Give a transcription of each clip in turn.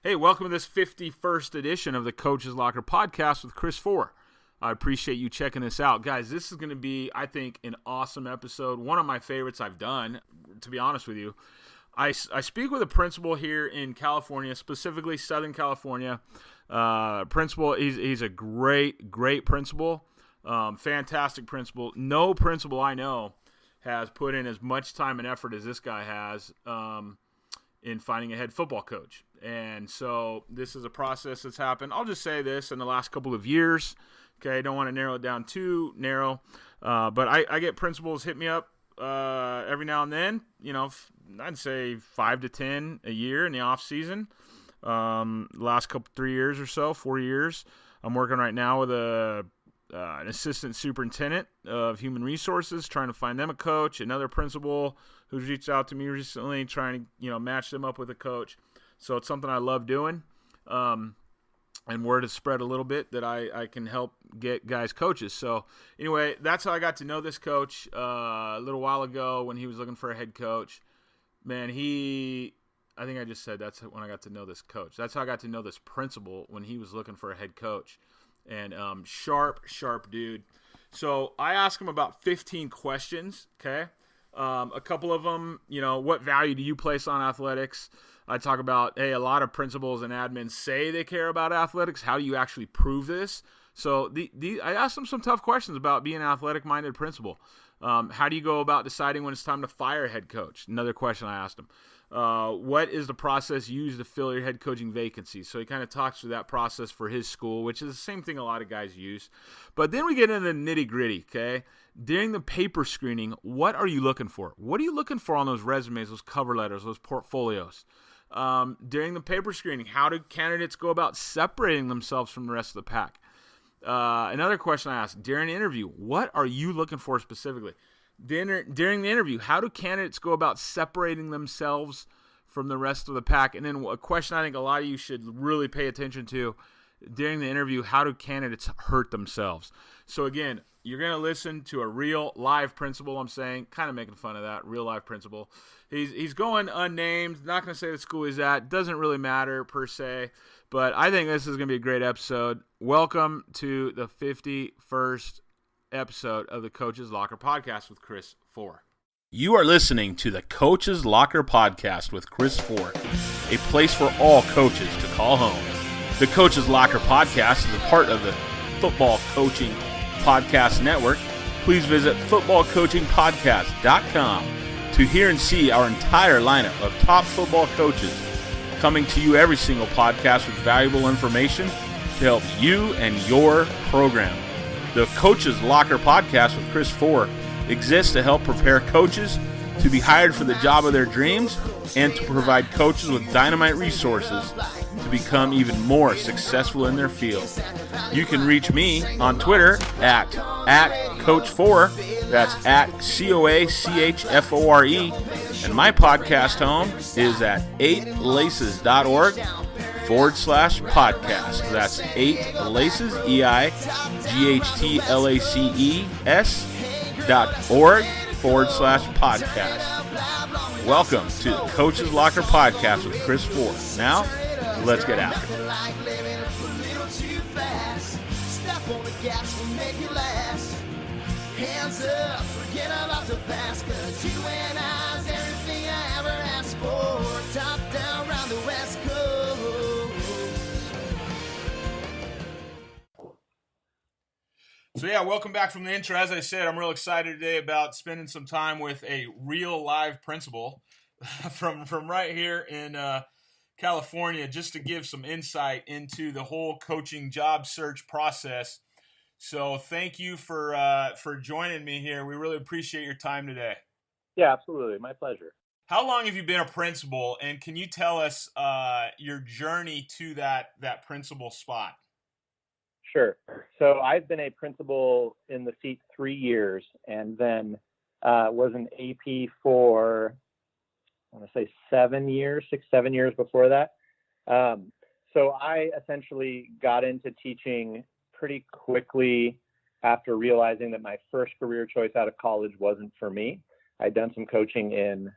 Hey, welcome to this 51st edition of the Coach's Locker podcast with Chris Fore. I appreciate you checking this out. Guys, this is going to be, I think, an awesome episode. One of my favorites I've done, to be honest with you. I speak with a principal here in California, specifically Southern California. Principal, he's a great principal, fantastic principal. No principal I know has put in as much time and effort as this guy has in finding a head football coach. And so this is a process that's happened. I'll just say this in the last couple of years. Okay, I don't want to narrow it down too narrow. But I get principals hit me up every now and then. You know, I'd say 5 to 10 a year in the off season. Last 3 years or so, 4 years. I'm working right now with an assistant superintendent of human resources, trying to find them a coach. Another principal who's reached out to me recently, trying to match them up with a coach. So it's something I love doing. And word has spread a little bit that I can help get guys coaches. So anyway, that's how I got to know this coach a little while ago when he was looking for a head coach. Man, I think I just said that's when I got to know this coach. That's how I got to know this principal when he was looking for a head coach. And sharp dude. So I asked him about 15 questions, okay? A couple of them, what value do you place on athletics? I talk about, hey, a lot of principals and admins say they care about athletics. How do you actually prove this? So I asked them some tough questions about being an athletic-minded principal. How do you go about deciding when it's time to fire a head coach? Another question I asked him. What is the process used to fill your head coaching vacancy? So he kind of talks through that process for his school, which is the same thing a lot of guys use. But then we get into the nitty-gritty, okay? During the paper screening, what are you looking for? What are you looking for on those resumes, those cover letters, those portfolios? During the paper screening, how do candidates go about separating themselves from the rest of the pack? Another question I asked, during an interview, what are you looking for specifically? During the interview, how do candidates go about separating themselves from the rest of the pack? And then a question I think a lot of you should really pay attention to during the interview, how do candidates hurt themselves? So again, you're going to listen to a real live principal, I'm saying, kind of making fun of that, real live principal. He's going unnamed, not going to say the school he's at, doesn't really matter per se, but I think this is going to be a great episode. Welcome to the 51st episode of the Coach's Locker podcast with Chris Fore. You are listening to the Coach's Locker podcast with Chris Fore, a place for all coaches to call home. The Coach's Locker podcast is a part of the Football Coaching Podcast Network. Please visit footballcoachingpodcast.com to hear and see our entire lineup of top football coaches coming to you every single podcast with valuable information to help you and your program. The Coach's Locker podcast with Chris Fore exists to help prepare coaches to be hired for the job of their dreams and to provide coaches with dynamite resources to become even more successful in their field. You can reach me on Twitter at Coach Fore, that's at COACHFORE, and my podcast home is at 8laces.org/podcast. That's 8laces, EIGHTLACES.org/podcast. Welcome to the Coach's Locker podcast with Chris Fore. Now, let's get after it. Hands up, forget about the past, 'cause you and I's everything I ever asked for. Top down round the West Coast. So yeah, welcome back from the intro. As I said, I'm real excited today about spending some time with a real live principal from right here in California, just to give some insight into the whole coaching job search process. So thank you for joining me here. We really appreciate your time today. Yeah, absolutely. My pleasure. How long have you been a principal, and can you tell us your journey to that principal spot? Sure. So I've been a principal in the seat 3 years, and then was an AP for, I want to say 7 years before that. So I essentially got into teaching pretty quickly after realizing that my first career choice out of college wasn't for me. I'd done some coaching in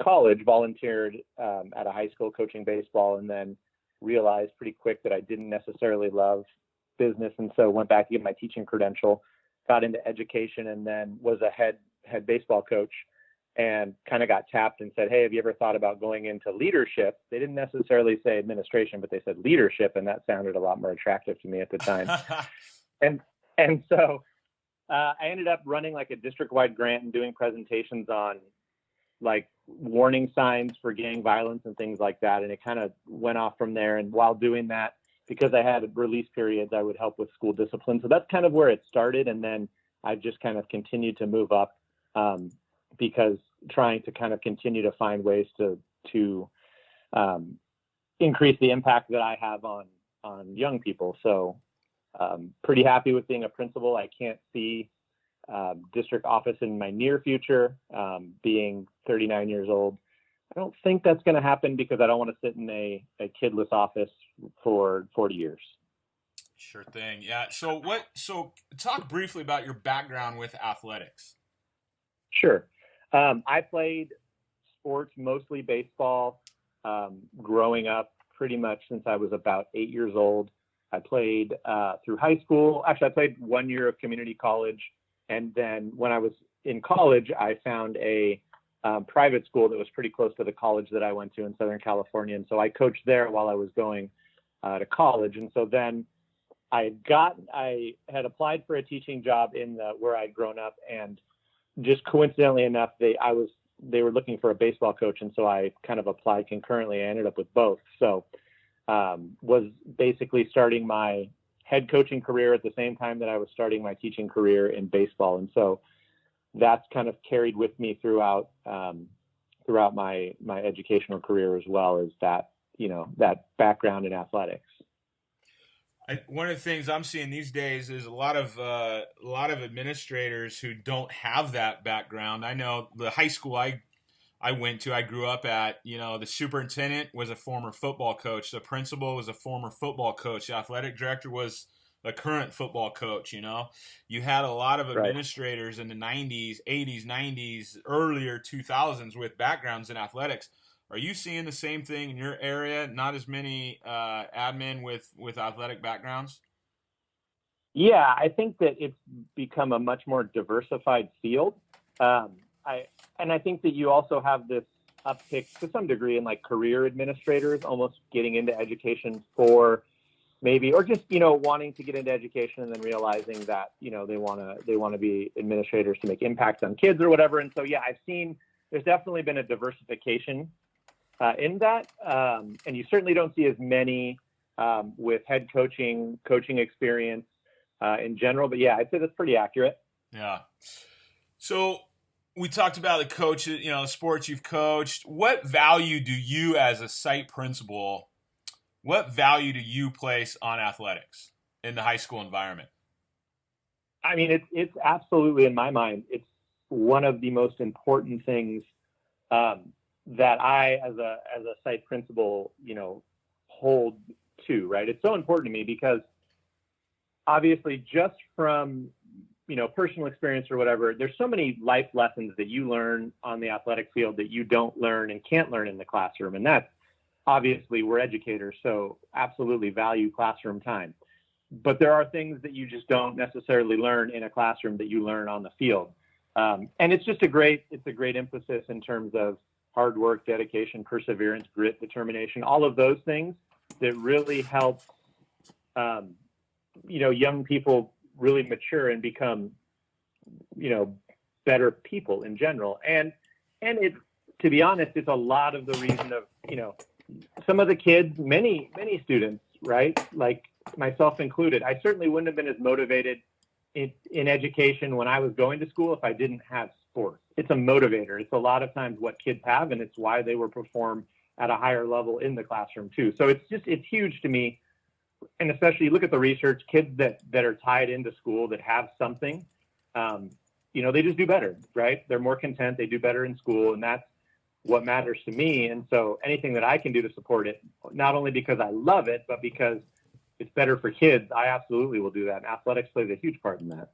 college, volunteered at a high school coaching baseball, and then realized pretty quick that I didn't necessarily love business, and so went back to get my teaching credential, got into education, and then was a head baseball coach, and kind of got tapped and said, hey, have you ever thought about going into leadership? They didn't necessarily say administration, but they said leadership, and that sounded a lot more attractive to me at the time. and so I ended up running like a district-wide grant and doing presentations on like warning signs for gang violence and things like that. And it kind of went off from there. And while doing that, because I had release periods, I would help with school discipline. So that's kind of where it started. And then I've just kind of continued to move up because trying to kind of continue to find ways to increase the impact that I have on young people. So pretty happy with being a principal. I can't see district office in my near future, being 39 years old. I don't think that's going to happen because I don't want to sit in a kidless office for 40 years. Sure thing. Yeah. So talk briefly about your background with athletics. Sure. I played sports, mostly baseball, growing up pretty much since I was about 8 years old. I played through high school. Actually, I played 1 year of community college. And then when I was in college, I found a private school that was pretty close to the college that I went to in Southern California. And so I coached there while I was going to college. And so then I had applied for a teaching job in where I'd grown up, and just coincidentally enough, they were looking for a baseball coach. And so I kind of applied concurrently. I ended up with both. So was basically starting my head coaching career at the same time that I was starting my teaching career in baseball. And so that's kind of carried with me throughout my educational career, as well as that background in athletics. One of the things I'm seeing these days is a lot of administrators who don't have that background. I know the high school I went to, I grew up at, the superintendent was a former football coach. The principal was a former football coach. The athletic director was a current football coach. You had a lot of administrators in the 90s, 80s, 90s, earlier 2000s with backgrounds in athletics. Are you seeing the same thing in your area? Not as many admin with athletic backgrounds? Yeah, I think that it's become a much more diversified field. I think that you also have this uptick to some degree in like career administrators almost getting into education for maybe, or just, wanting to get into education and then realizing that, they want to be administrators to make impacts on kids or whatever. And so, yeah, I've seen there's definitely been a diversification in that. And you certainly don't see as many with head coaching experience in general. But yeah, I'd say that's pretty accurate. Yeah. So we talked about the coaches, sports you've coached. What value do you as a site principal, what value do you place on athletics in the high school environment? I mean, it's absolutely, in my mind, it's one of the most important things that I, as a site principal, hold to, right? It's so important to me because obviously just from, personal experience or whatever, there's so many life lessons that you learn on the athletic field that you don't learn and can't learn in the classroom. And that's obviously, we're educators, so absolutely value classroom time. But there are things that you just don't necessarily learn in a classroom that you learn on the field. And it's just a great emphasis in terms of hard work, dedication, perseverance, grit, determination, all of those things that really help, young people really mature and become, better people in general. And it, to be honest, it's a lot of the reason of, some of the kids, many students, right? Like myself included, I certainly wouldn't have been as motivated in education when I was going to school if I didn't have sports. It's a motivator. It's a lot of times what kids have, and it's why they will perform at a higher level in the classroom too. So it's huge to me. And especially look at the research, kids that are tied into school that have something, they just do better, right? They're more content. They do better in school. And that's what matters to me. And so anything that I can do to support it, not only because I love it, but because it's better for kids, I absolutely will do that. And athletics plays a huge part in that.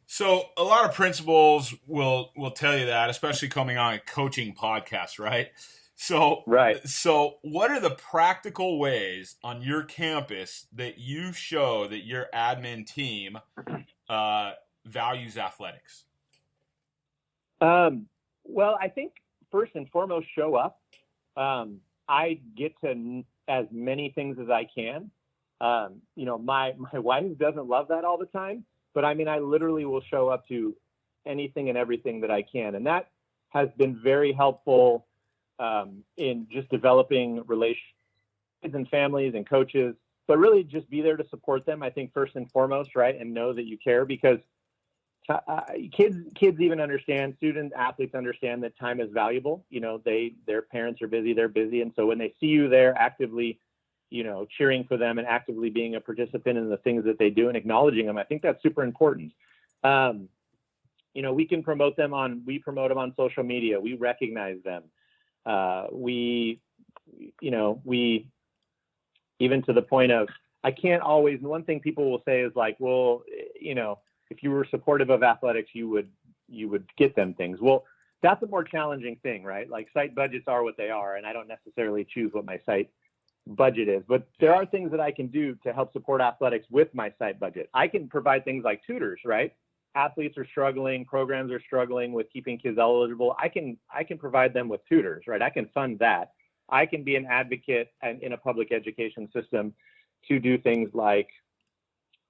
So a lot of principals will tell you that, especially coming on a coaching podcast, right? So Right. so what are the practical ways on your campus that you show that your admin team values athletics? Well, I think first and foremost, show up. I get to as many things as I can. My wife doesn't love that all the time, but I mean, I literally will show up to anything and everything that I can. And that has been very helpful in just developing relationships and families and coaches, but really just be there to support them. I think first and foremost, right. And know that you care, because kids even understand, student athletes understand that time is valuable. Their parents are busy, they're busy. And so when they see you there actively, cheering for them and actively being a participant in the things that they do and acknowledging them, I think that's super important. We can promote them we promote them on social media. We recognize them. We even to the point of, I can't always, one thing people will say is like, well, if you were supportive of athletics, you would get them things. Well, that's a more challenging thing, right? Like, site budgets are what they are, and I don't necessarily choose what my site budget is, but there are things that I can do to help support athletics with my site budget. I can provide things like tutors, right? Athletes are struggling, programs are struggling with keeping kids eligible. I can provide them with tutors, right? I can fund that. I can be an advocate in a public education system to do things like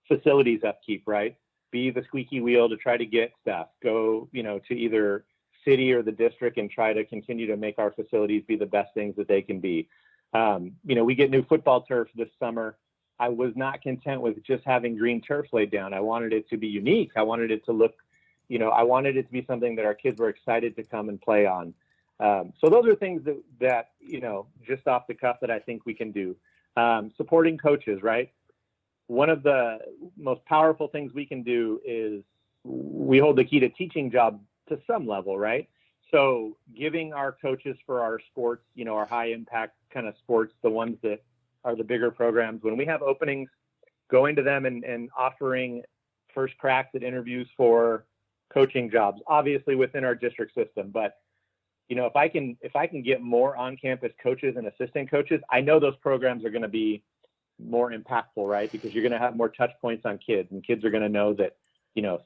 facilities upkeep, right? Be the squeaky wheel to try to get stuff. Go, to either city or the district and try to continue to make our facilities be the best things that they can be. We get new football turf this summer. I was not content with just having green turf laid down. I wanted it to be unique. I wanted it to look, I wanted it to be something that our kids were excited to come and play on. So those are things that just off the cuff that I think we can do. Supporting coaches, right? One of the most powerful things we can do is we hold the key to teaching job to some level, right? So giving our coaches for our sports, our high impact kind of sports, the ones that are the bigger programs, when we have openings, going to them and offering first cracks at interviews for coaching jobs, obviously within our district system. But, if I can get more on-campus coaches and assistant coaches, I know those programs are going to be more impactful, right? Because you're going to have more touch points on kids, and kids are going to know that,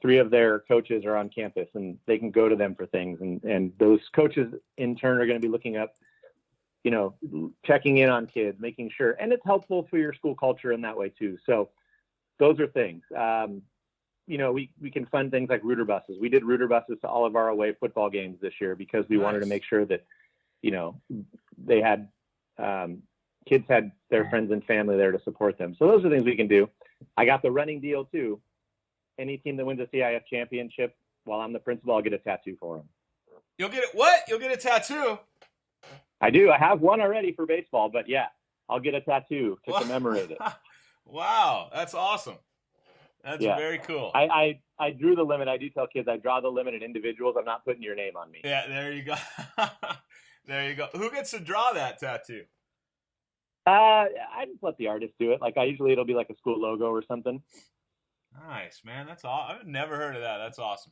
3 of their coaches are on campus and they can go to them for things. And those coaches in turn are going to be looking up, checking in on kids, making sure, and it's helpful for your school culture in that way too. So those are things. We can fund things like router buses. We did router buses to all of our away football games this year because we wanted to make sure that, they had, kids had their friends and family there to support them. So those are things we can do. I got the running deal too. Any team that wins a CIF championship, while I'm the principal, I'll get a tattoo for them. You'll get it. What? You'll get a tattoo? I do. I have one already for baseball, but yeah, I'll get a tattoo to commemorate it. Wow. That's awesome. That's very cool. I drew the limit. I do tell kids I draw the limit at individuals. I'm not putting your name on me. Yeah, there you go. There you go. Who gets to draw that tattoo? I just let the artist do it. Like, it'll be like a school logo or something. Nice, man. That's awesome. I've never heard of that. That's awesome.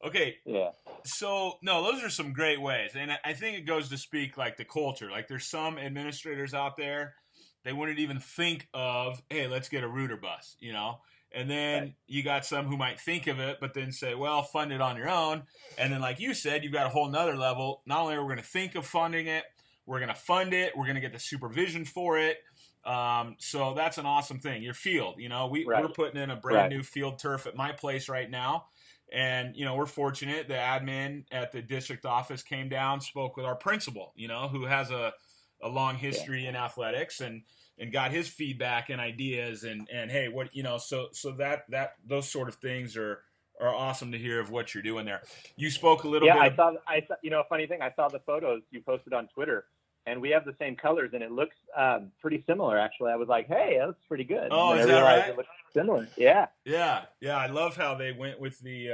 Okay. Yeah. So, no, those are some great ways. And I think it goes to speak like the culture. Like, there's some administrators out there, they wouldn't even think of, hey, let's get a router bus, And then you got some who might think of it, but then say, well, fund it on your own. And then, like you said, you've got a whole nother level. Not only are we going to think of funding it, we're going to fund it. We're going to get the supervision for it. So that's an awesome thing. Your field, we're putting in a brand new field turf at my place right now. And, we're fortunate. The admin at the district office came down, spoke with our principal, who has a long history in athletics and got his feedback and ideas and hey, what, so that those sort of things are awesome to hear of what you're doing there. You spoke a little bit. I saw, a funny thing. I saw the photos you posted on Twitter. And we have the same colors, and it looks pretty similar, actually. I was like, hey, that looks pretty good. Oh, is that right? It looks similar. Yeah. Yeah. I love how they went with the,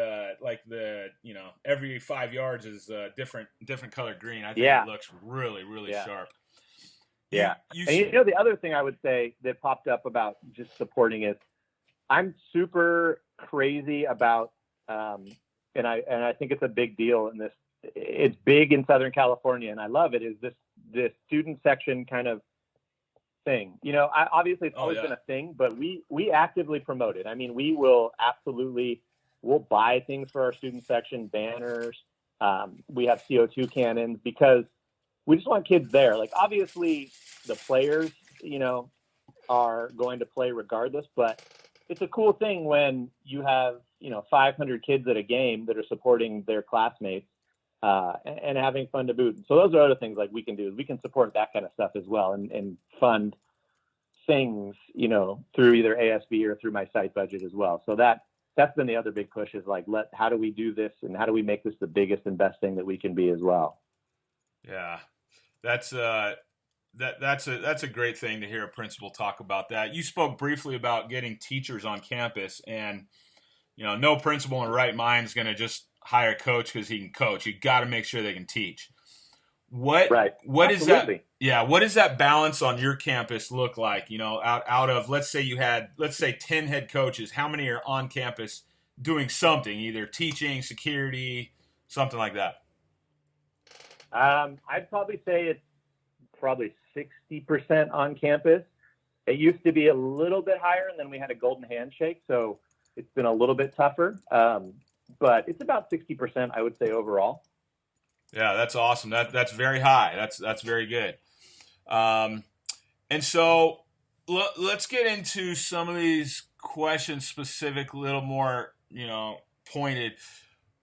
every 5 yards is different colored green. I think it looks really, really sharp. Yeah. And the other thing I would say that popped up about just supporting is I'm super crazy about And I think it's a big deal in this. It's big in Southern California, and I love it. Is this student section kind of thing? Obviously it's always been a thing, but we actively promote it. I mean, we'll buy things for our student section, banners. We have CO2 cannons because we just want kids there. Like, obviously the players, are going to play regardless, but it's a cool thing when you have, 500 kids at a game that are supporting their classmates, and having fun to boot. So those are other things like we can do. We can support that kind of stuff as well and fund things, through either ASB or through my site budget as well. So that's been the other big push, is like, how do we do this and how do we make this the biggest and best thing that we can be as well? Yeah, that's a great thing to hear a principal talk about that. You spoke briefly about getting teachers on campus, and no principal in the right mind is going to just hire a coach because he can coach. You got to make sure they can teach. What is that? Yeah, what does that balance on your campus look like? Out of let's say 10 head coaches, how many are on campus doing something, either teaching, security, something like that? I'd probably say it's probably 60% on campus. It used to be a little bit higher, and then we had a golden handshake, so it's been a little bit tougher. But it's about 60%, I would say, overall. Yeah, that's awesome. That's very high. That's very good. And so let's get into some of these questions specific, a little more, pointed.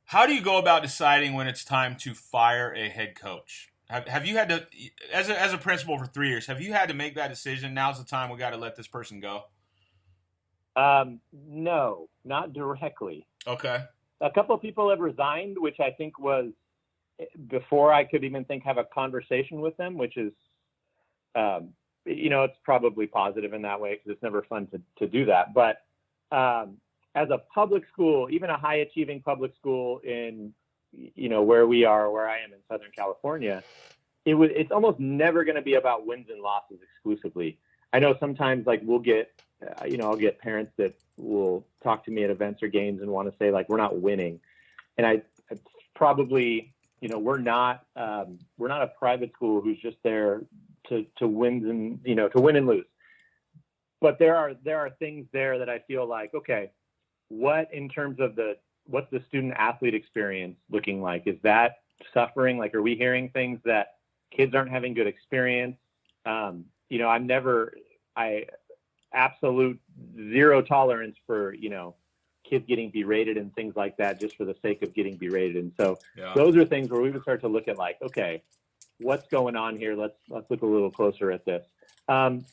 How do you go about deciding when it's time to fire a head coach? Have you had to, as a principal for 3 years, have you had to make that decision? Now's the time we got to let this person go. No, not directly. Okay. A couple of people have resigned, which I think was before I could even have a conversation with them, which is, it's probably positive in that way because it's never fun to do that. But as a public school, even a high achieving public school in, where I am in Southern California, it's almost never going to be about wins and losses exclusively. I know sometimes we'll get, I'll get parents that will talk to me at events or games and want to say we're not winning. And I probably, we're not a private school who's just there to win and, to win and lose. But there are things there that I feel like, okay, what in terms of what's the student athlete experience looking like? Is that suffering? Are we hearing things that kids aren't having good experience? Absolute zero tolerance for, kids getting berated and things like that just for the sake of getting berated. And so Those are things where we would start to look at okay, what's going on here? Let's look a little closer at this. And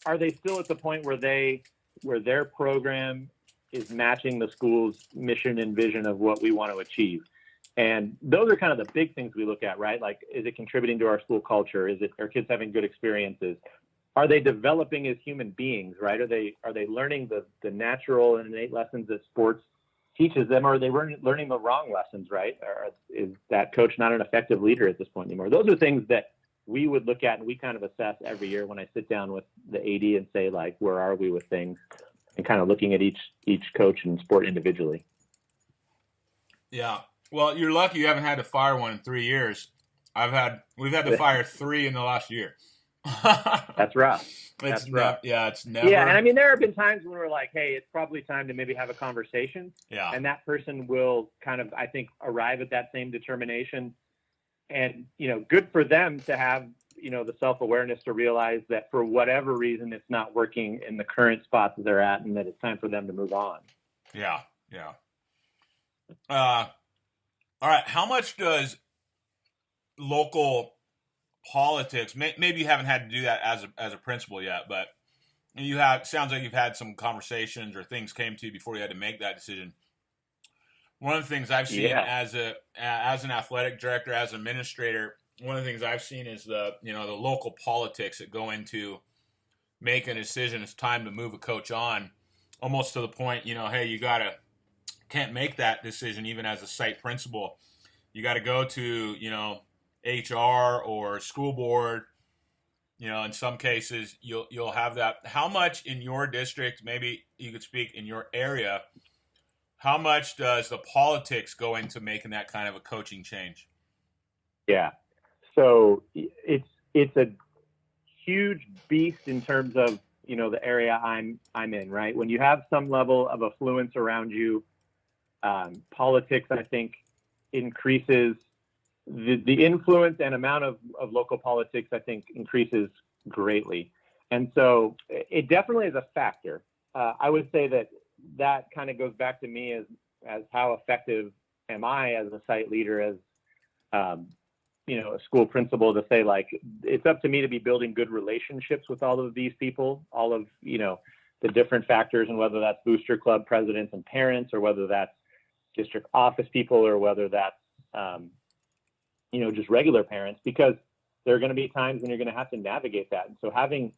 are they still at the point where their program is matching the school's mission and vision of what we want to achieve? And those are kind of the big things we look at, right? Is it contributing to our school culture? Are kids having good experiences? Are they developing as human beings, right? Are they learning the natural and innate lessons that sports teaches them? Or are they learning the wrong lessons, right? Or is that coach not an effective leader at this point anymore? Those are things that we would look at and we kind of assess every year when I sit down with the AD and say, where are we with things? And kind of looking at each coach and sport individually. Yeah. Well, you're lucky you haven't had to fire one in 3 years. We've had to fire 3 in the last year. That's rough. It's rough. It's never. Yeah, and I mean, there have been times when we're like, hey, it's probably time to maybe have a conversation. Yeah. And that person will kind of, I think, arrive at that same determination. And, good for them to have, the self-awareness to realize that for whatever reason, it's not working in the current spot that they're at and that it's time for them to move on. Yeah. All right. How much does local politics, maybe you haven't had to do that as a principal yet, but sounds like you've had some conversations or things came to you before you had to make that decision. One of the things I've seen as an athletic director, as an administrator, one of the things I've seen is the local politics that go into making a decision. It's time to move a coach on, almost to the point, hey, can't make that decision even as a site principal. You got to go to, HR or school board. In some cases you'll have that. How much in your district, maybe you could speak in your area, How much does the politics go into making that kind of a coaching change? Yeah. So it's a huge beast in terms of, the area I'm in, right? When you have some level of affluence around you, politics, I think, increases the influence and amount of local politics, I think, increases greatly. And so it definitely is a factor. I would say that kind of goes back to me as how effective am I as a site leader, as a school principal, to say, like, it's up to me to be building good relationships with all of these people, all of, the different factors, and whether that's booster club presidents and parents, or whether that's district office people, or whether that's, just regular parents, because there are going to be times when you're going to have to navigate that. And so having,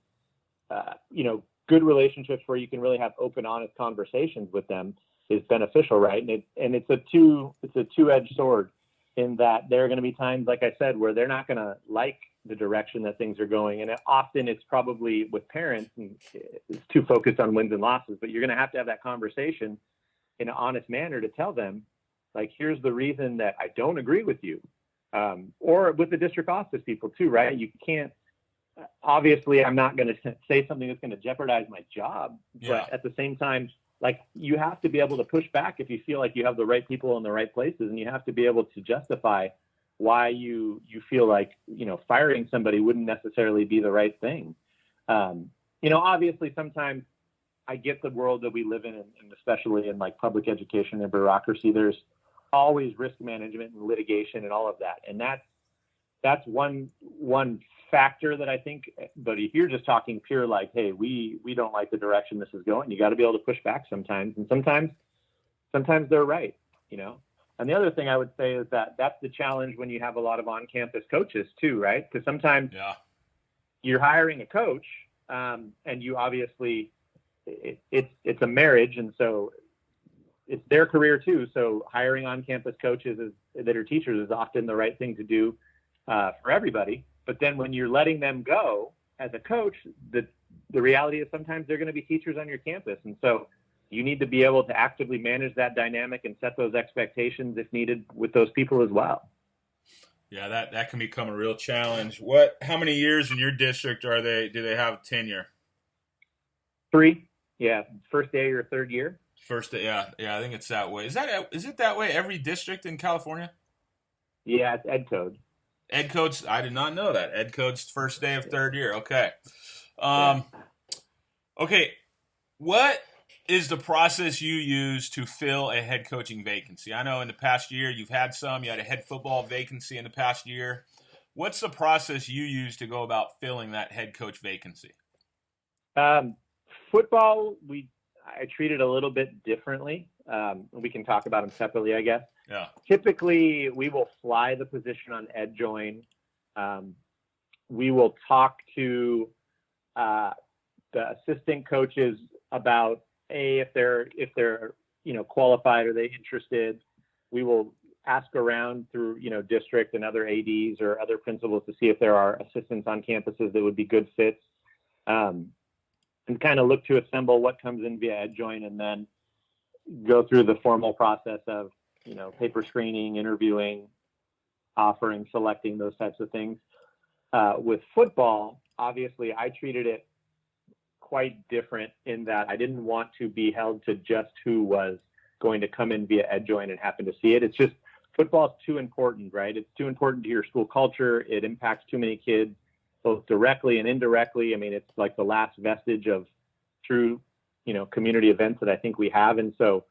good relationships where you can really have open, honest conversations with them is beneficial, right? And it's a two-edged sword, in that there are going to be times, like I said, where they're not going to like the direction that things are going. And often it's probably with parents, and it's too focused on wins and losses, but you're going to have that conversation in an honest manner to tell them, like, here's the reason that I don't agree with you. Or with the district office people too, right? You can't, obviously I'm not going to say something that's going to jeopardize my job, but at the same time, like, you have to be able to push back if you feel like you have the right people in the right places, and you have to be able to justify why you feel like, firing somebody wouldn't necessarily be the right thing. Obviously sometimes I get the world that we live in, and especially in, like, public education and bureaucracy, there's always risk management and litigation and all of that. And that's one factor that I think, but if you're just talking pure, like, hey, we don't like the direction this is going, you got to be able to push back sometimes. And sometimes they're right, And the other thing I would say is that that's the challenge when you have a lot of on-campus coaches too, right? Because sometimes you're hiring a coach, and you obviously, it's a marriage, and so it's their career too. So hiring on-campus coaches that are teachers is often the right thing to do for everybody. But then when you're letting them go as a coach, the reality is sometimes they're going to be teachers on your campus. And so you need to be able to actively manage that dynamic and set those expectations if needed with those people as well. Yeah, that can become a real challenge. How many years in your district do they have tenure? 3. Yeah. First day or third year. First day. Yeah. I think it's that way. Is it that way every district in California? Yeah. It's Ed Code. Ed Code's, I did not know that. Ed Code's first day of third year. Okay. Okay. What is the process you use to fill a head coaching vacancy? I know in the past year you had a head football vacancy in the past year. What's the process you use to go about filling that head coach vacancy? Football, I treat it a little bit differently. We can talk about them separately, I guess. Yeah. Typically, we will fly the position on Ed Join. We will talk to the assistant coaches about if they're qualified, are they interested. We will ask around through district and other ADs or other principals to see if there are assistants on campuses that would be good fits, and kind of look to assemble what comes in via Ed Join, and then go through the formal process of paper screening, interviewing, offering, selecting, those types of things. With football, obviously, I treated it quite different in that I didn't want to be held to just who was going to come in via Ed Join and happen to see it. It's just, football is too important, right? It's too important to your school culture. It impacts too many kids, both directly and indirectly. I mean, it's like the last vestige of true, community events that I think we have. And so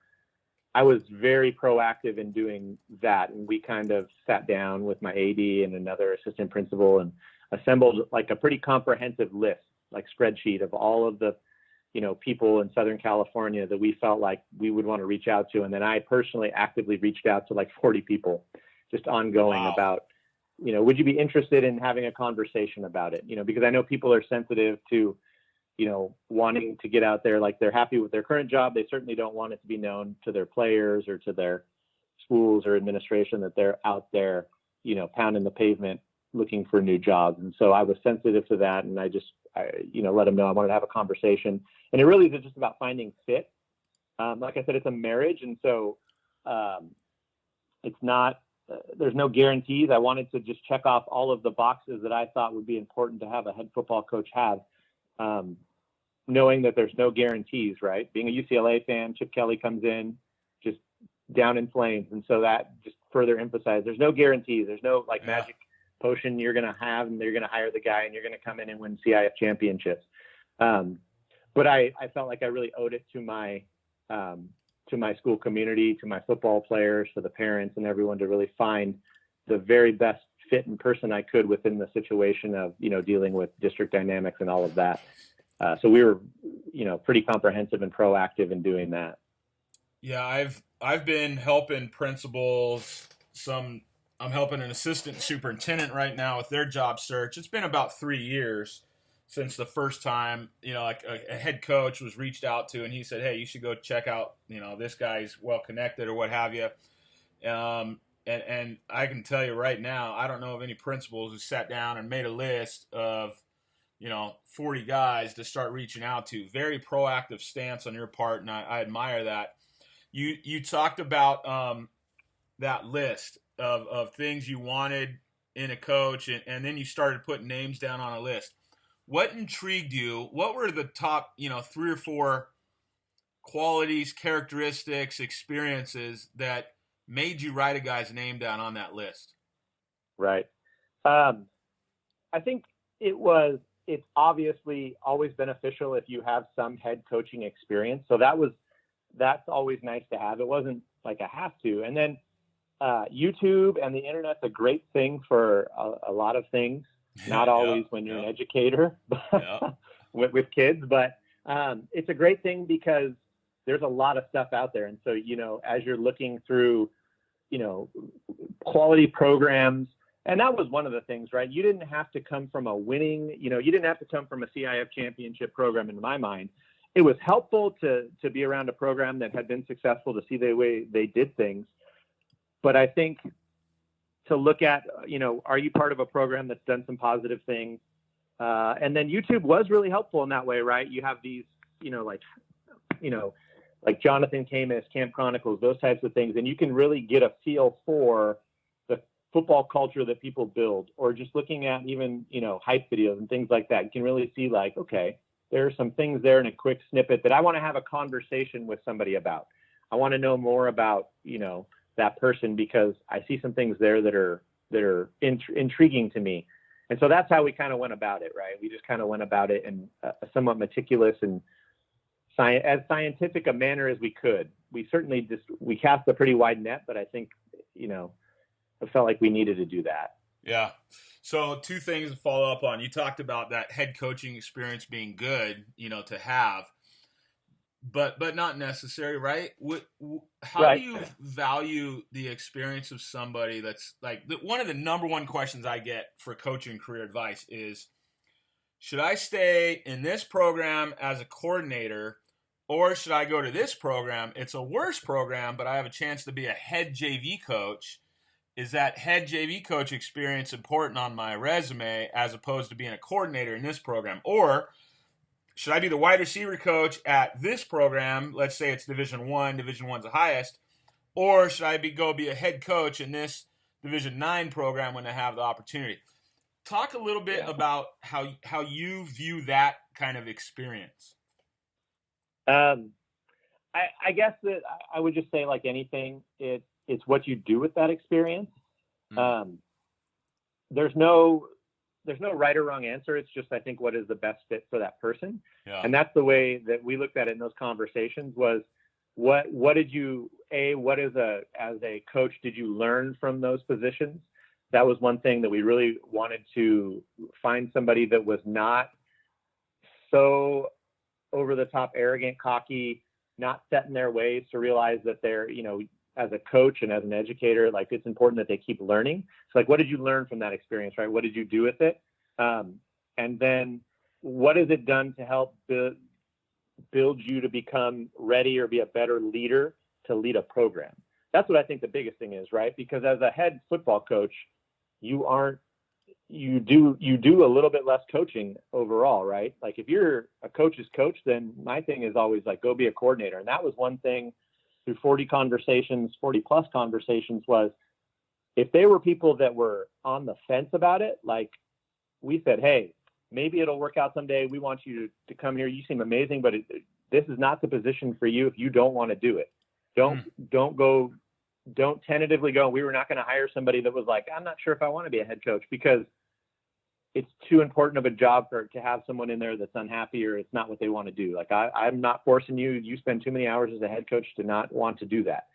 I was very proactive in doing that. And we kind of sat down with my AD and another assistant principal and assembled like a pretty comprehensive list, like spreadsheet of all of the, people in Southern California that we felt like we would want to reach out to. And then I personally actively reached out to like 40 people, just ongoing. Wow. About, would you be interested in having a conversation about it? Because I know people are sensitive to, wanting to get out there, like they're happy with their current job. They certainly don't want it to be known to their players or to their schools or administration that they're out there, pounding the pavement looking for new jobs. And so I was sensitive to that. And I let them know I wanted to have a conversation. And it really is just about finding fit. Like I said, it's a marriage. And so it's not, there's no guarantees. I wanted to just check off all of the boxes that I thought would be important to have a head football coach have, knowing that there's no guarantees, right? Being a UCLA fan, Chip Kelly comes in just down in flames. And so that just further emphasized, there's no guarantees. There's no magic potion you're going to have, and they're going to hire the guy and you're going to come in and win CIF championships. But I felt like I really owed it to my school community, to my football players, to the parents and everyone, to really find the very best fit and person I could within the situation of, dealing with district dynamics and all of that. So we were, pretty comprehensive and proactive in doing that. Yeah, I've been helping principals. I'm helping an assistant superintendent right now with their job search. It's been about 3 years since the first time, like a head coach was reached out to, and he said, "Hey, you should go check out, this guy's well connected or what have you." And I can tell you right now, I don't know of any principals who sat down and made a list of 40 guys to start reaching out to. Very proactive stance on your part, and I admire that. You talked about that list of things you wanted in a coach, and then you started putting names down on a list. What intrigued you? What were the top 3 or 4 qualities, characteristics, experiences that made you write a guy's name down on that list? Right. I think it's obviously always beneficial if you have some head coaching experience. So that's always nice to have. It wasn't like I have to. And then YouTube and the internet's a great thing for a lot of things. Not always when you're an educator with kids, but it's a great thing because there's a lot of stuff out there. And so, as you're looking through, quality programs, and that was one of the things, right? You didn't have to come from a winning, you didn't have to come from a CIF championship program in my mind. It was helpful to be around a program that had been successful, to see the way they did things. But I think to look at, are you part of a program that's done some positive things? And then YouTube was really helpful in that way, right? You have these, like Jonathan Camus, Camp Chronicles, those types of things. And you can really get a feel for the football culture that people build, or just looking at even, hype videos and things like that. You can really see okay, there are some things there in a quick snippet that I want to have a conversation with somebody about. I want to know more about, that person, because I see some things there that are intriguing to me. And so that's how we kind of went about it, right? We just kind of went about it in a somewhat meticulous and as scientific a manner as we could. We certainly we cast a pretty wide net, but I think, I felt like we needed to do that. Yeah. So 2 things to follow up on. You talked about that head coaching experience being good, to have, but not necessary, right? How do you value the experience of somebody that's one of the number one questions I get for coaching career advice is, should I stay in this program as a coordinator, or should I go to this program? It's a worse program, but I have a chance to be a head JV coach. Is that head JV coach experience important on my resume as opposed to being a coordinator in this program? Or should I be the wide receiver coach at this program? Let's say it's Division I. Division I's the highest. Or should I go be a head coach in this Division IX program when I have the opportunity? Talk a little bit about how you view that kind of experience. I guess that I would just say, like anything, it's what you do with that experience. There's no right or wrong answer. It's just, I think, what is the best fit for that person. Yeah. And that's the way that we looked at it in those conversations was, what did you, as a coach, did you learn from those positions? That was one thing that we really wanted to find, somebody that was not so over the top, arrogant, cocky, not set in their ways, to realize that they're, as a coach and as an educator, it's important that they keep learning. So what did you learn from that experience, right? What did you do with it? And then what has it done to help build you to become ready or be a better leader to lead a program? That's what I think the biggest thing is, right? Because as a head football coach, you aren't you do a little bit less coaching overall, right? Like if you're a coach's coach, then my thing is always like, go be a coordinator. And that was one thing through 40 plus conversations was, if they were people that were on the fence about it, like we said, hey, maybe it'll work out someday. We want you to come here. You seem amazing, but this is not the position for you if you don't want to do it. Don't tentatively go. We were not going to hire somebody that was like, I'm not sure if I want to be a head coach, because it's too important of a job to have someone in there that's unhappy or it's not what they want to do. Like I'm not forcing you. You spend too many hours as a head coach to not want to do that.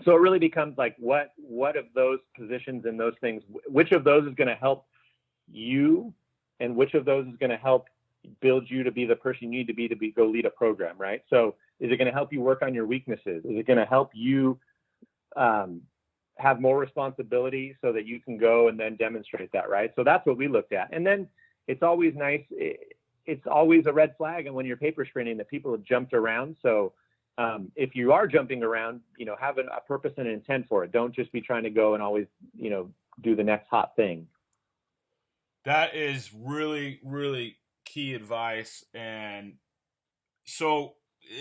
So it really becomes like, what of those positions and those things, which of those is going to help you and which of those is going to help build you to be the person you need to be go lead a program, right? So is it going to help you work on your weaknesses? Is it going to help you have more responsibility so that you can go and then demonstrate that, right? So that's what we looked at. And then it's always nice. It's always a red flag. And when you're paper screening, that people have jumped around. So if you are jumping around, have a purpose and an intent for it. Don't just be trying to go and always, do the next hot thing. That is really, really key advice. And so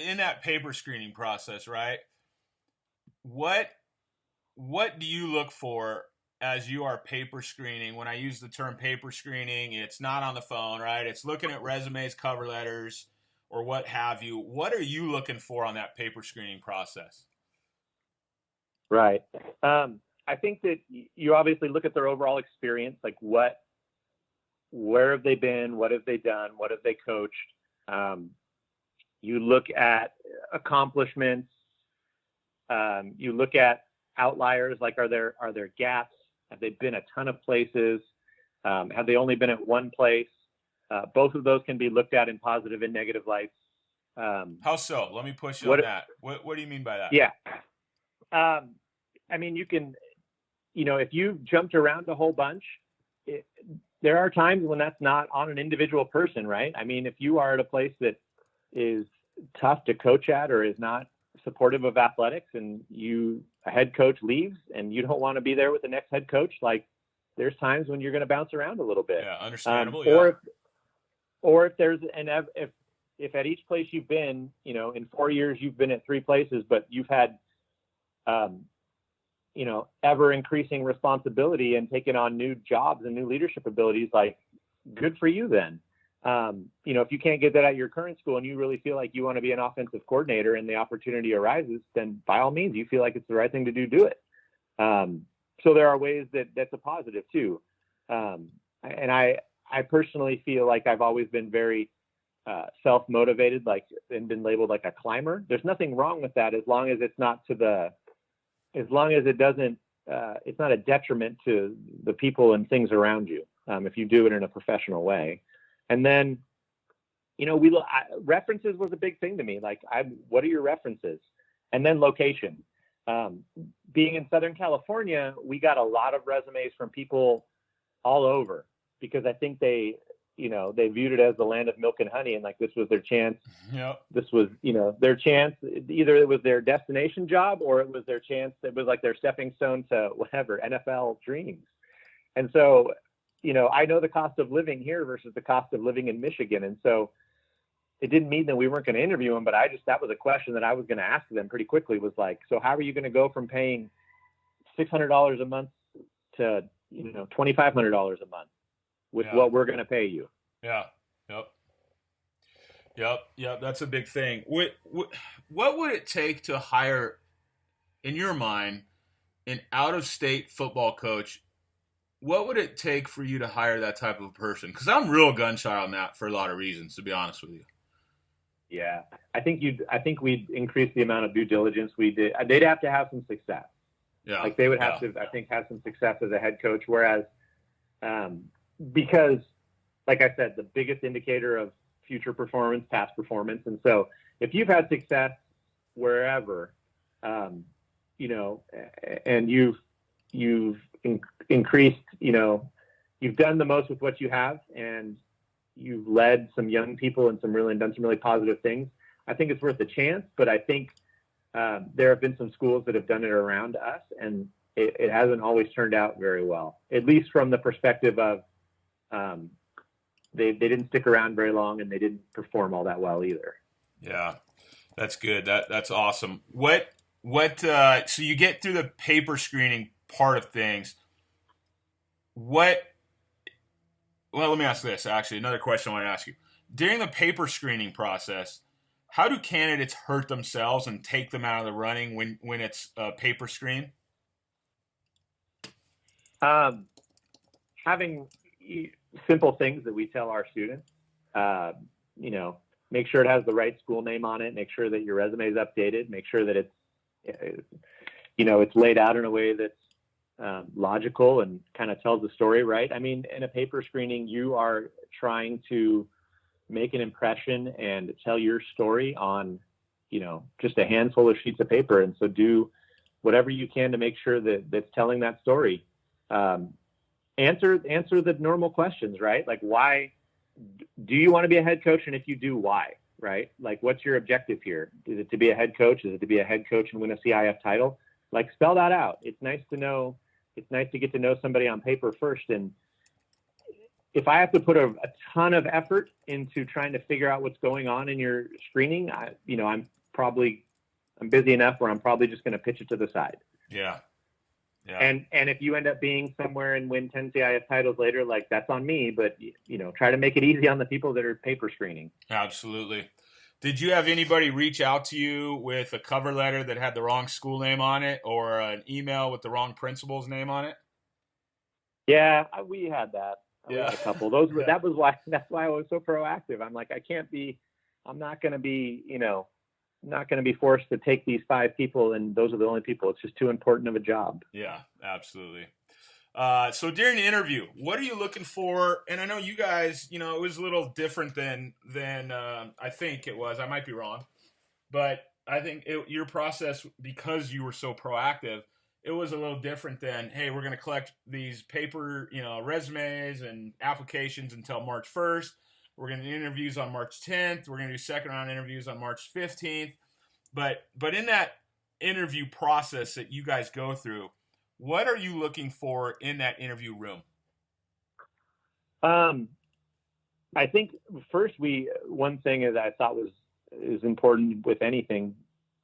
in that paper screening process, right, what do you look for as you are paper screening? When I use the term paper screening, it's not on the phone, right? It's looking at resumes, cover letters, or what have you. What are you looking for on that paper screening process? Right. I think that you obviously look at their overall experience, like where have they been? What have they done? What have they coached? You look at accomplishments. You look at outliers, like are there gaps? Have they been a ton of places? Have they only been at one place? Both of those can be looked at in positive and negative lights. How so? Let me push you on that. What do you mean by that? Yeah. I mean, you can, if you jumped around a whole bunch, there are times when that's not on an individual person, right? I mean, if you are at a place that is tough to coach at or is not supportive of athletics and a head coach leaves and you don't want to be there with the next head coach, like there's times when you're going to bounce around a little bit. Yeah, understandable. Or if there's if at each place you've been, in 4 years you've been at 3 places, but you've had, ever increasing responsibility and taking on new jobs and new leadership abilities, like good for you then. If you can't get that at your current school and you really feel like you want to be an offensive coordinator and the opportunity arises, then by all means, you feel like it's the right thing to do it. So there are ways that's a positive too. And I personally feel like I've always been very self-motivated, and been labeled like a climber. There's nothing wrong with that as long as it's not it doesn't, it's not a detriment to the people and things around you. If you do it in a professional way. And then, references was a big thing to me. Like, what are your references? And then location. Being in Southern California, we got a lot of resumes from people all over because I think they viewed it as the land of milk and honey, and like this was their chance. Yep. This was, their chance. Either it was their destination job or it was their chance. It was like their stepping stone to whatever NFL dreams. And so, I know the cost of living here versus the cost of living in Michigan. And so it didn't mean that we weren't going to interview them, but that was a question that I was going to ask them pretty quickly, was like, so how are you going to go from paying $600 a month to, $2,500 a month with what we're going to pay you? Yeah. Yep. That's a big thing. What would it take to hire, in your mind, an out-of-state football coach? What would it take for you to hire that type of person? Because I'm real gun shy on that for a lot of reasons, to be honest with you. Yeah, I think we'd increase the amount of due diligence we did. They'd have to have some success. Yeah, like they would have to, I think, have some success as a head coach. Whereas, because, like I said, the biggest indicator of future performance, past performance, and so if you've had success wherever, and you've increased, you've done the most with what you have, and you've led some young people and done some really positive things. I think it's worth a chance, but I think there have been some schools that have done it around us, and it hasn't always turned out very well, at least from the perspective of they didn't stick around very long and they didn't perform all that well either. Yeah, that's good. That's awesome. So you get through the paper screening part of things. Well, let me ask this, actually. Another question I want to ask you. During the paper screening process, how do candidates hurt themselves and take them out of the running when it's a paper screen? Having simple things that we tell our students, make sure it has the right school name on it, make sure that your resume is updated, make sure that it's laid out in a way that's logical and kind of tells the story right. I mean, in a paper screening, you are trying to make an impression and tell your story on, just a handful of sheets of paper. And so do whatever you can to make sure that that's telling that story. Answer the normal questions, right? Like, why do you want to be a head coach? And if you do, why, right? Like, what's your objective here? Is it to be a head coach? Is it to be a head coach and win a CIF title? Like, spell that out. It's nice to know. It's nice to get to know somebody on paper first. And if I have to put a ton of effort into trying to figure out what's going on in your screening, I'm busy enough where I'm probably just going to pitch it to the side. Yeah. Yeah. And if you end up being somewhere and win 10 CIF titles later, like, that's on me, but try to make it easy on the people that are paper screening. Absolutely. Did you have anybody reach out to you with a cover letter that had the wrong school name on it, or an email with the wrong principal's name on it? Yeah, we had that. We Yeah. had a couple. That's why I was so proactive. I'm like, I'm not going to be forced to take these 5 people and those are the only people. It's just too important of a job. Yeah, absolutely. So during the interview, what are you looking for? And I know you guys, it was a little different than I think it was. I might be wrong, but I think your process, because you were so proactive, it was a little different than, hey, we're going to collect these paper, resumes and applications until March 1st. We're going to do interviews on March 10th. We're going to do second round interviews on March 15th. But in that interview process that you guys go through, what are you looking for in that interview room? I think first one thing is I thought is important with any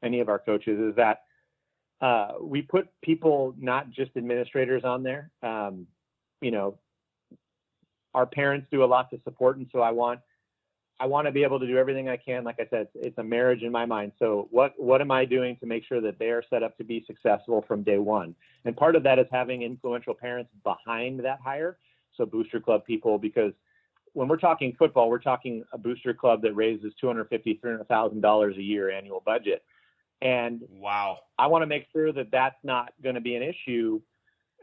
of our coaches is that we put people, not just administrators, on there. Our parents do a lot to support, and so I want to be able to do everything I can. Like I said, it's a marriage in my mind. So what am I doing to make sure that they are set up to be successful from day one? And part of that is having influential parents behind that hire. So booster club people, because when we're talking football, we're talking a booster club that raises $250,000, $300,000 a year annual budget. And wow, I want to make sure that that's not going to be an issue.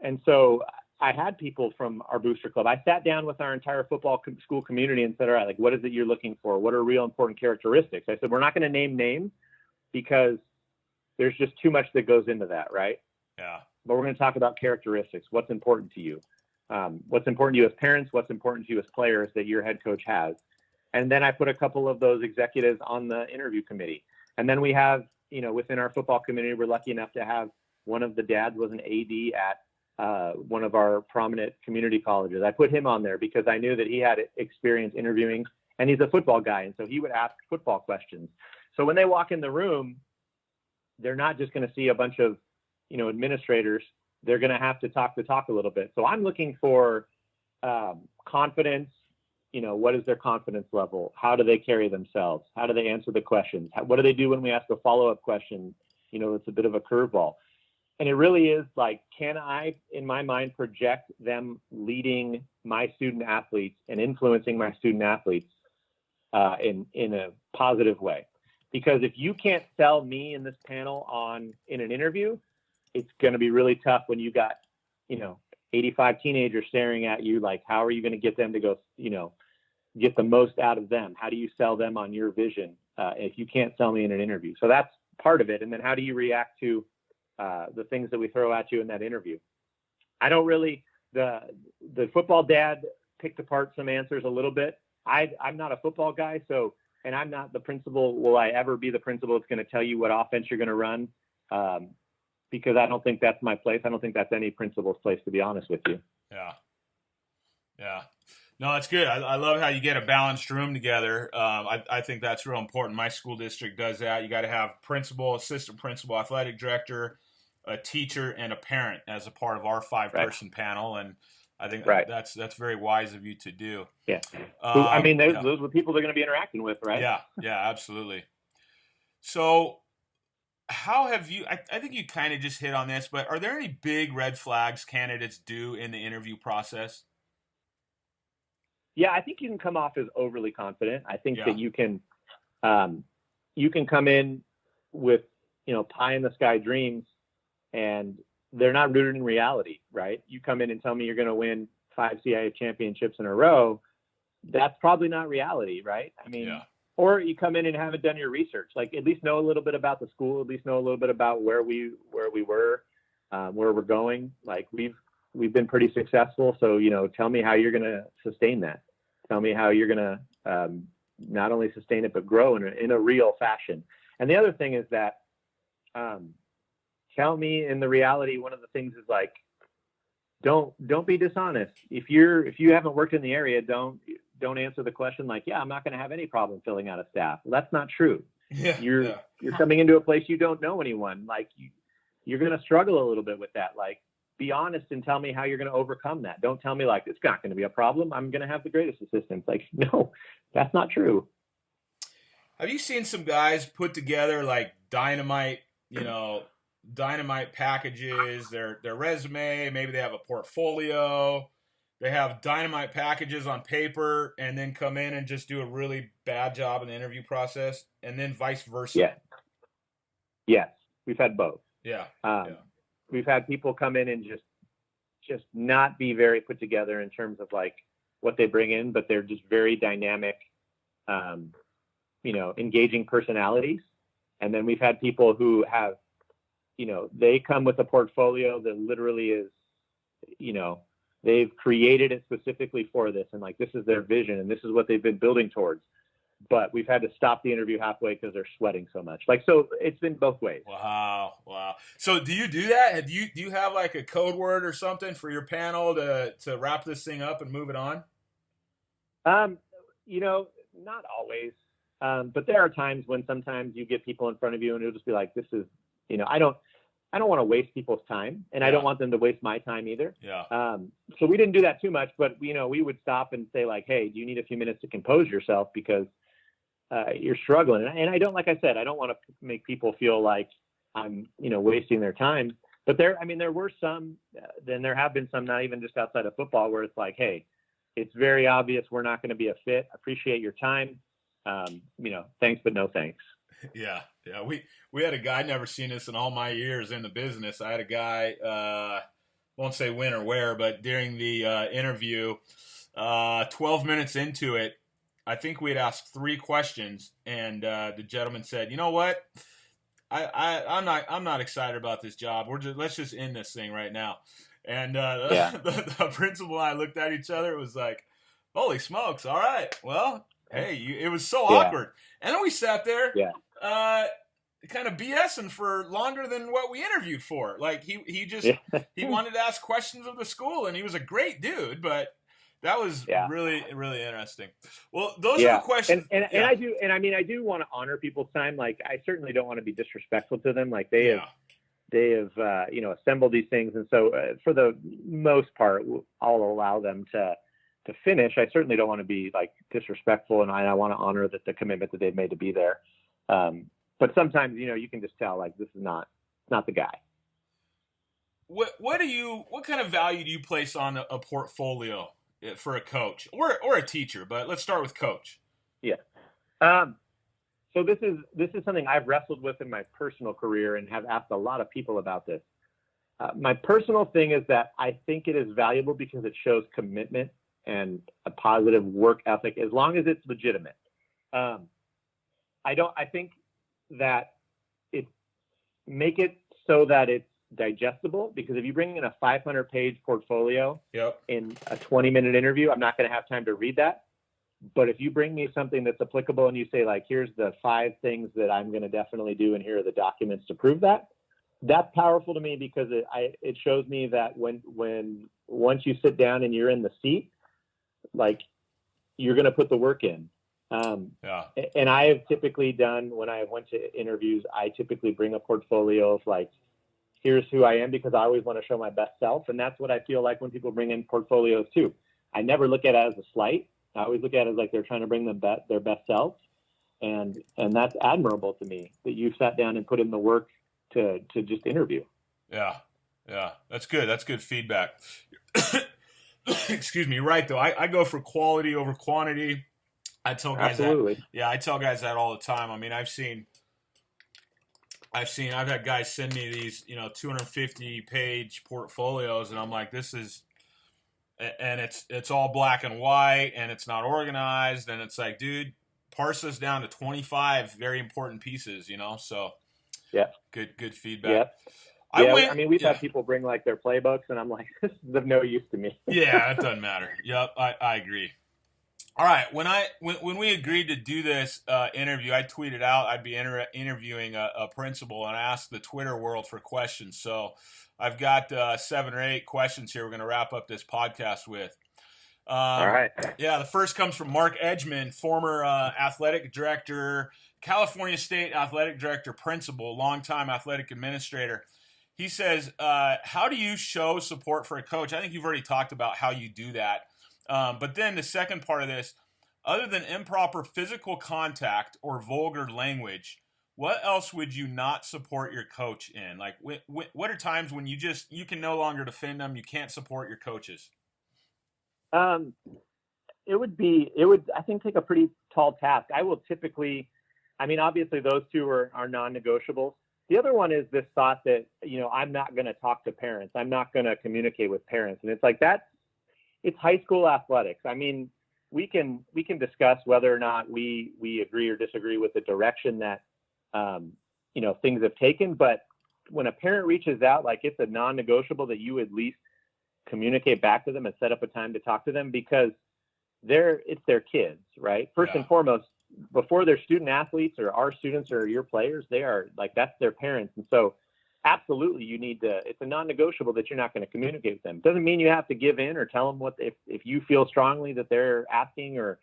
And so I had people from our booster club. I sat down with our entire football school community and said, all right, like, what is it you're looking for? What are real important characteristics? I said, we're not going to name names because there's just too much that goes into that, right? Yeah. But we're going to talk about characteristics. What's important to you? What's important to you as parents? What's important to you as players that your head coach has? And then I put a couple of those executives on the interview committee. And then we have, within our football community, we're lucky enough to have one of the dads was an AD at one of our prominent community colleges. I put him on there because I knew that he had experience interviewing, and he's a football guy. And so he would ask football questions. So when they walk in the room, they're not just going to see a bunch of, administrators. They're going to have to talk a little bit. So I'm looking for confidence. What is their confidence level? How do they carry themselves? How do they answer the questions? What do they do when we ask a follow-up question? It's a bit of a curveball. And it really is like, can I, in my mind, project them leading my student athletes and influencing my student athletes in a positive way? Because if you can't sell me in this panel in an interview, it's going to be really tough when you got, 85 teenagers staring at you. Like, how are you going to get them to go, get the most out of them? How do you sell them on your vision if you can't sell me in an interview? So that's part of it. And then how do you react to the things that we throw at you in that interview? I don't really, the football dad picked apart some answers a little bit. I'm not a football guy, and I'm not the principal. Will I ever be the principal that's going to tell you what offense you're going to run? because I don't think that's my place. I don't think that's any principal's place, to be honest with you. Yeah. Yeah. No, that's good. I love how you get a balanced room together. I think that's real important. My school district does that. You got to have principal, assistant principal, athletic director, a teacher, and a parent as a part of our 5-person panel. And I think that's very wise of you to do. Yeah. I mean, those are the people they're going to be interacting with, right? Yeah. Yeah, absolutely. So how have you, I think you kind of just hit on this, but are there any big red flags candidates do in the interview process? Yeah, I think you can come off as overly confident. I think that you can come in with, pie in the sky dreams, and they're not rooted in reality, right? You come in and tell me you're going to win 5 CIF championships in a row. That's probably not reality, right? I mean, or you come in and haven't done your research. Like, at least know a little bit about the school, at least know a little bit about where we were, where we're going. Like, we've been pretty successful. So, tell me how you're going to sustain that. Tell me how you're going to not only sustain it, but grow in a real fashion. And the other thing is that, tell me in the reality, one of the things is like, don't be dishonest. If you haven't worked in the area, don't answer the question like, I'm not going to have any problem filling out a staff. Well, that's not true. You're coming into a place you don't know anyone. Like, you're going to struggle a little bit with that. Like, be honest and tell me how you're going to overcome that. Don't tell me like, it's not going to be a problem, I'm going to have the greatest assistants. Like, no, that's not true. Have you seen some guys put together like dynamite packages, their resume, maybe they have a portfolio, they have dynamite packages on paper, and then come in and just do a really bad job in the interview process, and then vice versa? Yeah. Yes, we've had both. Yeah. We've had people come in and just not be very put together in terms of like what they bring in, but they're just very dynamic, engaging personalities. And then we've had people who have, they come with a portfolio that literally is, they've created it specifically for this. And like, this is their vision and this is what they've been building towards. But we've had to stop the interview halfway because they're sweating so much. Like, so it's been both ways. Wow. So do you do that? Do you have like a code word or something for your panel to wrap this thing up and move it on? Not always. But there are times when sometimes you get people in front of you and it'll just be like, this is, I don't want to waste people's time, and I don't want them to waste my time either. Yeah. So we didn't do that too much, but we would stop and say like, hey, do you need a few minutes to compose yourself because you're struggling? And I don't, like I said, I don't want to make people feel like I'm, wasting their time. But there were some, then there have been some, not even just outside of football, where it's like, hey, it's very obvious we're not going to be a fit. Appreciate your time. Thanks, but no thanks. Yeah. We had a guy, never seen this in all my years in the business. I had a guy, won't say when or where, but during the interview, 12 minutes into it, I think we had asked 3 questions, and the gentleman said, "You know what? I'm not excited about this job. Let's just end this thing right now." And the principal and I looked at each other. It was like, "Holy smokes! All right, well, hey, it was so awkward." And then we sat there, kind of BSing for longer than what we interviewed for. Like he just he wanted to ask questions of the school, and he was a great dude, but that was really, really interesting. Well, those are the questions. And I do want to honor people's time. Like, I certainly don't want to be disrespectful to them. Like, they have assembled these things. And so for the most part, I'll allow them to finish. I certainly don't want to be like disrespectful, and I want to honor the commitment that they've made to be there. But sometimes, you can just tell like, this is not the guy. What kind of value do you place on a portfolio for a coach or a teacher? But let's start with coach. Yeah. So this is something I've wrestled with in my personal career and have asked a lot of people about this. My personal thing is that I think it is valuable because it shows commitment and a positive work ethic, as long as it's legitimate. I think that make it so that it's digestible, because if you bring in a 500-page portfolio in a 20-minute interview, I'm not going to have time to read that. But if you bring me something that's applicable and you say like, here's the 5 things that I'm going to definitely do, and here are the documents to prove that, That's powerful to me because it shows me that once you sit down and you're in the seat, like, you're going to put the work in. And I have typically done, when I went to interviews, I typically bring a portfolio of, like, here's who I am, because I always want to show my best self. And that's what I feel like when people bring in portfolios too. I never look at it as a slight. I always look at it as like they're trying to bring their best selves. And that's admirable to me, that you sat down and put in the work to just interview. Yeah. That's good. That's good feedback. Excuse me. You're right, though. I go for quality over quantity. I tell guys Absolutely. that. Yeah, I tell guys that all the time. I mean, I've had guys send me these, 250-page portfolios, and I'm like, and it's all black and white, and it's not organized, and it's like, dude, parse this down to 25 very important pieces, So, yeah, good feedback. Yeah. We've had people bring like their playbooks, and I'm like, this is of no use to me. Yeah, it doesn't matter. Yep, I agree. All right, when we agreed to do this interview, I tweeted out I'd be interviewing a principal, and I asked the Twitter world for questions. So I've got 7 or 8 questions here we're going to wrap up this podcast with. All right. Yeah, the first comes from Mark Edgman, former athletic director, California State athletic director, principal, longtime athletic administrator. He says, how do you show support for a coach? I think you've already talked about how you do that. But then the second part of this, other than improper physical contact or vulgar language, what else would you not support your coach in? Like, what are times when you can no longer defend them? You can't support your coaches? It would, I think, take a pretty tall task. I will typically, obviously those two are non-negotiables. The other one is this thought that, I'm not going to talk to parents. I'm not going to communicate with parents. And it's like that. It's high school athletics. We can discuss whether or not we agree or disagree with the direction that, things have taken. But when a parent reaches out, like, it's a non-negotiable that you at least communicate back to them and set up a time to talk to them, because it's their kids, right? First and foremost, before they're student athletes or our students or your players, they are like, that's their parents. And so absolutely, it's a non-negotiable that you're not going to communicate with them. Doesn't mean you have to give in or tell them if you feel strongly that they're asking or,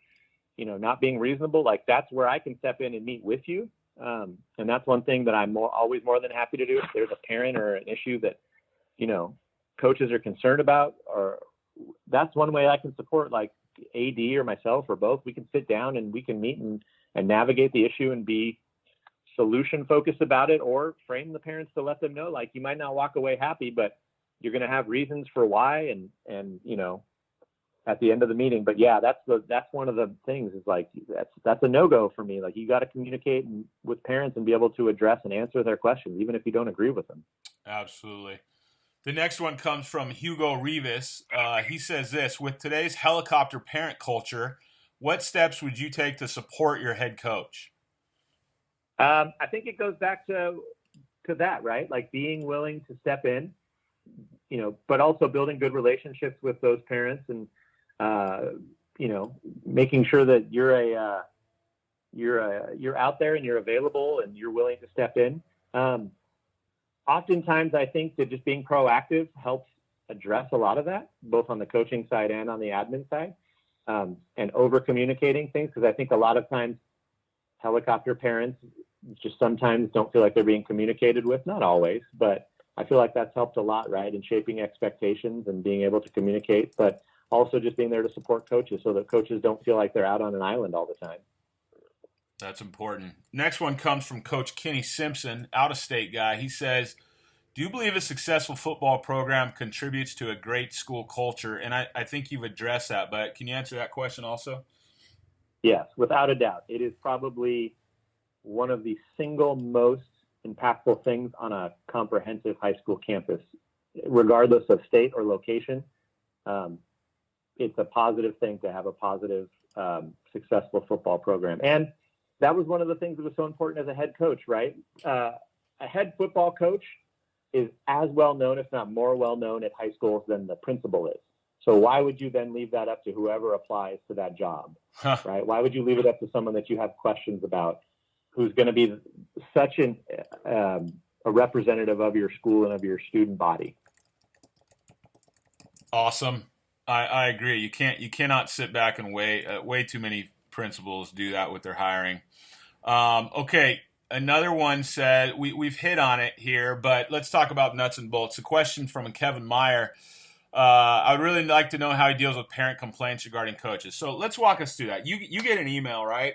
not being reasonable, like, that's where I can step in and meet with you. And that's one thing that I'm always more than happy to do. If there's a parent or an issue that, coaches are concerned about, or that's one way I can support, like AD or myself or both. We can sit down and we can meet and navigate the issue and be solution focused about it, or frame the parents to let them know, like, you might not walk away happy, but you're going to have reasons for why, and at the end of the meeting. But yeah, that's one of the things, is like, that's a no-go for me. Like, you got to communicate with parents and be able to address and answer their questions, even if you don't agree with them. Absolutely. The next one comes from Hugo Rivas. He says this: with today's helicopter parent culture, what steps would you take to support your head coach? I think it goes back to that, right? Like, being willing to step in, but also building good relationships with those parents, and making sure that you're out there and you're available and you're willing to step in. Oftentimes, I think that just being proactive helps address a lot of that, both on the coaching side and on the admin side, and over communicating things, because I think a lot of times helicopter parents just sometimes don't feel like they're being communicated with. Not always, but I feel like that's helped a lot, right, in shaping expectations and being able to communicate, but also just being there to support coaches so that coaches don't feel like they're out on an island all the time. That's important. Next one comes from Coach Kenny Simpson, out-of-state guy. He says, do you believe a successful football program contributes to a great school culture? And I think you've addressed that, but can you answer that question also? Yes, without a doubt. It is probably one of the single most impactful things on a comprehensive high school campus, regardless of state or location. It's a positive thing to have a positive, successful football program. And that was one of the things that was so important as a head coach, right? A head football coach is as well known, if not more well known, at high schools than the principal is. So why would you then leave that up to whoever applies to that job, right? Why would you leave it up to someone that you have questions about, who's going to be such a representative of your school and of your student body. Awesome. I agree. You cannot sit back and wait. Way too many principals do that with their hiring. Okay. Another one said, we've hit on it here, but let's talk about nuts and bolts. A question from Kevin Meyer. I would really like to know how he deals with parent complaints regarding coaches. So let's walk us through that. You get an email, right?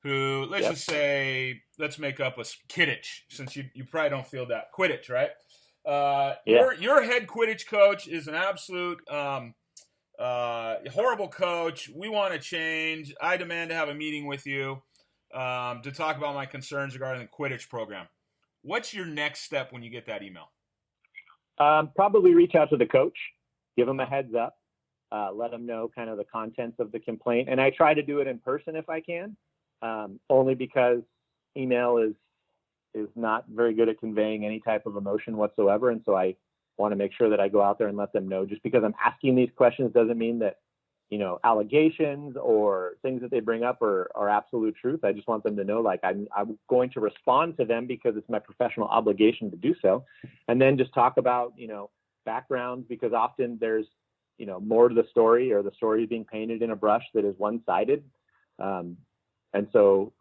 Who, let's just say, let's make up a Quidditch, since you probably don't feel that. Quidditch, right? Your head Quidditch coach is an absolute horrible coach. We want to change. I demand to have a meeting with you to talk about my concerns regarding the Quidditch program. What's your next step when you get that email? Probably reach out to the coach, give them a heads up, let them know kind of the contents of the complaint. And I try to do it in person if I can, only because email is not very good at conveying any type of emotion whatsoever. And so I want to make sure that I go out there and let them know. Just because I'm asking these questions doesn't mean that, allegations or things that they bring up are absolute truth. I just want them to know, like, I'm going to respond to them because it's my professional obligation to do so. And then just talk about, backgrounds, because often there's, more to the story, or the story is being painted in a brush that is one-sided. And so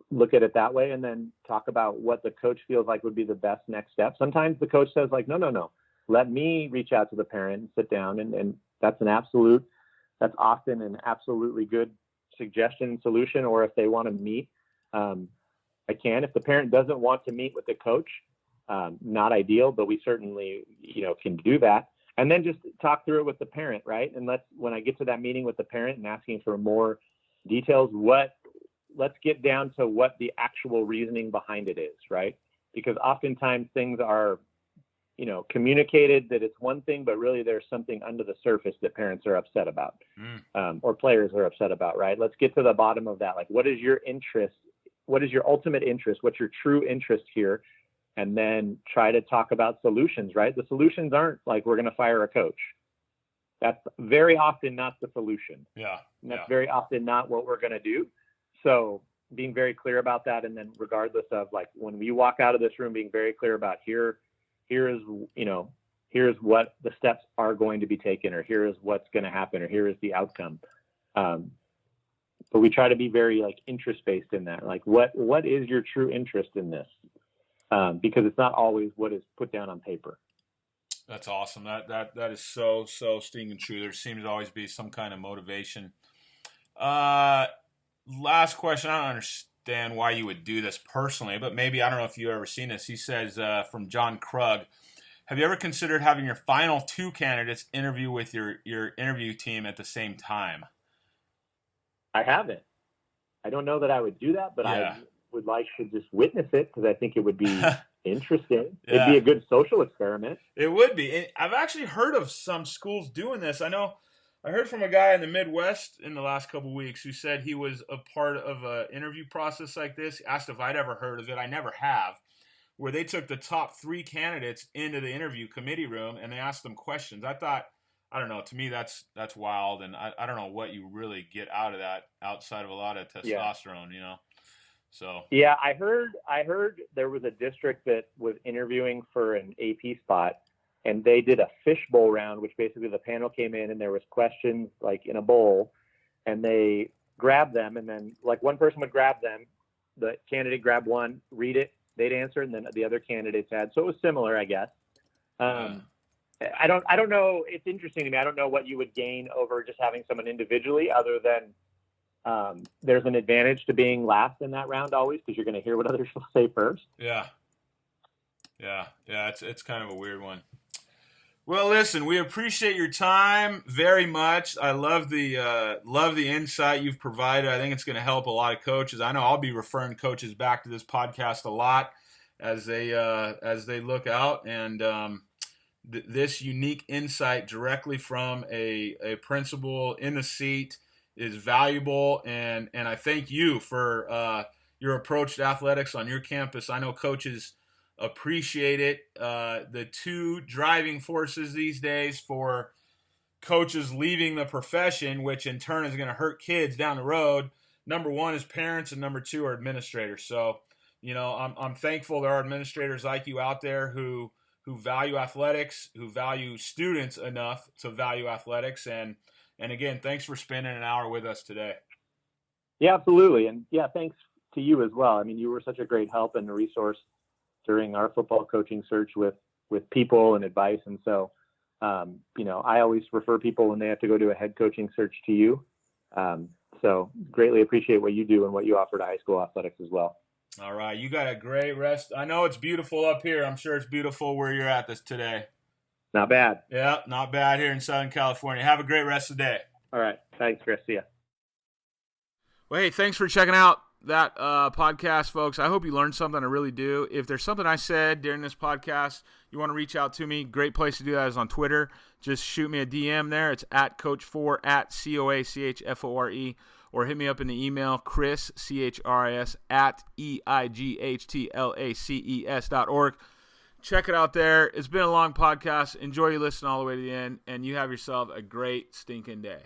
look at it that way, and then talk about what the coach feels like would be the best next step. Sometimes the coach says, like, no, let me reach out to the parent and sit down. And that's often an absolutely good suggestion and solution. Or if they want to meet, I can. If the parent doesn't want to meet with the coach, not ideal, but we certainly, can do that. And then just talk through it with the parent, right? And when I get to that meeting with the parent and asking for more details, let's get down to what the actual reasoning behind it is, right? Because oftentimes things are, communicated that it's one thing, but really there's something under the surface that parents are upset about, or players are upset about, right? Let's get to the bottom of that. Like, what is your interest? What is your ultimate interest? What's your true interest here? And then try to talk about solutions, right? The solutions aren't like, we're going to fire a coach. That's very often not the solution. Yeah. And that's very often not what we're going to do. So being very clear about that. And then regardless of, like, when we walk out of this room, being very clear about here's what the steps are going to be taken, or here is what's going to happen, or here is the outcome. But we try to be very, like, interest-based in that. Like, what is your true interest in this? Because it's not always what is put down on paper. That's awesome. That is so stinging true. There seems to always be some kind of motivation. Last question. I don't understand why you would do this personally, but maybe, I don't know if you've ever seen this. He says, from John Krug, have you ever considered having your final two candidates interview with your interview team at the same time? I haven't. I don't know that I would do that, but I would like to just witness it, because I think it would be interesting. It'd be a good social experiment. It would be. I've actually heard of some schools doing this. I heard from a guy in the Midwest in the last couple of weeks who said he was a part of an interview process like this. Asked if I'd ever heard of it. I never have. Where they took the top 3 candidates into the interview committee room and they asked them questions. I thought, I don't know, to me that's wild, and I don't know what you really get out of that outside of a lot of testosterone, So yeah, I heard there was a district that was interviewing for an AP spot, and they did a fishbowl round, which basically the panel came in and there was questions like in a bowl, and they grabbed them, and then, like, one person would grab them, the candidate grabbed one, read it, they'd answer, and then the other candidates had. So it was similar, I guess. I don't know. It's interesting to me. I don't know what you would gain over just having someone individually, other than there's an advantage to being last in that round always, because you're going to hear what others will say first. Yeah. It's kind of a weird one. Well, listen, we appreciate your time very much. I love the insight you've provided. I think it's going to help a lot of coaches. I know I'll be referring coaches back to this podcast a lot as they look out, and this unique insight directly from a principal in the seat is valuable. And I thank you for your approach to athletics on your campus. I know coaches appreciate it. The two driving forces these days for coaches leaving the profession, which in turn is going to hurt kids down the road, number one is parents, and number two are administrators. So I'm thankful there are administrators like you out there who value athletics, who value students enough to value athletics. And again, thanks for spending an hour with us today. Yeah, absolutely. And yeah, thanks to you as well. I mean, you were such a great help and a resource during our football coaching search with people and advice. And so, I always refer people when they have to go do a head coaching search to you. So greatly appreciate what you do and what you offer to high school athletics as well. All right. You got a great rest. I know it's beautiful up here. I'm sure it's beautiful where you're at this today. Not bad. Yeah, not bad here in Southern California. Have a great rest of the day. All right. Thanks, Chris. See ya. Well, hey, thanks for checking out that podcast, folks. I hope you learned something. I really do. If there's something I said during this podcast you want to reach out to me, great place to do that is on Twitter. Just shoot me a DM there. It's at Coach Fore, at COACHFORE, or hit me up in the email, Chris, CHRIS, at EIGHTLACES.org. Check it out there. It's been a long podcast. Enjoy you listening all the way to the end, and you have yourself a great stinking day.